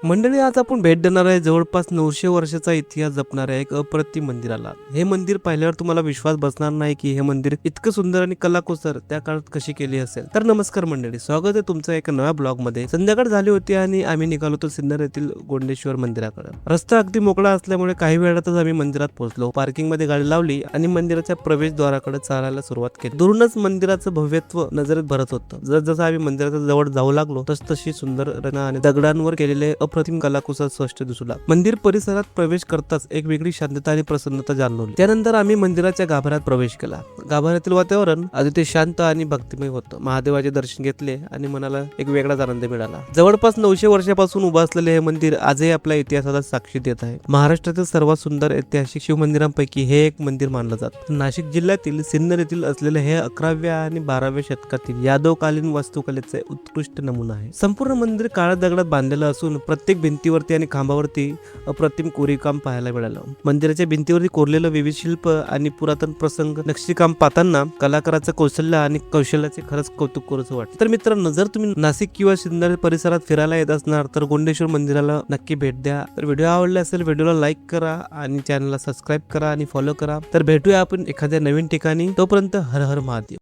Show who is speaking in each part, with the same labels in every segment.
Speaker 1: मंडळी, आज आपण भेट देणार आहे जवळपास 900 वर्षाचा इतिहास जपणाऱ्या एक अप्रतिम मंदिराला. हे मंदिर पाहिल्यावर तुम्हाला विश्वास बसणार नाही की हे मंदिर इतकं सुंदर आणि कलाकुसर त्या काळात कशी केली असेल. तर नमस्कार मंडळी, स्वागत आहे तुमचं एका नव्या ब्लॉग मध्ये. संध्याकाळ झाली होती आणि आम्ही निघालो होतो सिन्नर येथील गोंडेश्वर मंदिराकडे. रस्ता अगदी मोकळा असल्यामुळे काही वेळातच आम्ही मंदिरात पोहोचलो. पार्किंग मध्ये गाडी लावली आणि मंदिराच्या प्रवेशद्वाराकडे चालायला सुरुवात केली. दुरूनच मंदिराचं भव्यत्व नजरेत भरत होतं. जसजसं आम्ही मंदिराच्या जवळ जाऊ लागलो तशी सुंदर रचना आणि दगडांवर केलेले अप्रतिम कलाकुसर स्पष्ट दिसू लागले. मंदिर परिसरात प्रवेश करताच एक वेगळी शांतता आणि प्रसन्नता जाणवली. त्यानंतर आम्ही मंदिराच्या गाभाऱ्यात प्रवेश केला. गाभाऱ्यातील वातावरण अतिशय शांत आणि भक्तिमय होतं. महादेवाचे दर्शन घेतले आणि मनाला एक वेगळाच आनंद मिळाला. जवळपास 900 वर्षापासून उभं असलेले हे मंदिर आजही आपल्या इतिहासाला साक्षी देत आहे. महाराष्ट्रातील सर्वात सुंदर ऐतिहासिक शिवमंदिरांपैकी हे एक मंदिर मानलं जातं. नाशिक जिल्ह्यातील सिन्नर येथील असलेले हे 11व्या आणि 12व्या शतकातील यादवकालीन वास्तुकलेचे उत्कृष्ट नमुना आहे. संपूर्ण मंदिर काळ्या दगडात बांधलेलं असून प्रत्येक भिंतीवरती आणि खांबावरती अप्रतिम कोरीवकाम पाहायला मिळालं. मंदिराच्या भिंतीवरती कोरलेलं विविध शिल्प आणि पुरातन प्रसंग नक्षीकाम पाहताना कलाकाराचं कौशल्य आणि कौशल्याचे खरंच कौतुक करूच वाटतं. तर मित्रांनो, जर तुम्ही नाशिक किंवा सिन्नर परिसरात फिरायला येत असणार तर गोंडेश्वर मंदिराला नक्की भेट द्या. तर व्हिडिओ आवडला असेल व्हिडिओला लाईक करा आणि चॅनलला सबस्क्राईब करा आणि फॉलो करा. तर भेटूया आपण एखाद्या नवीन ठिकाणी. तोपर्यंत हर हर महादेव.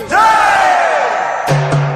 Speaker 2: जय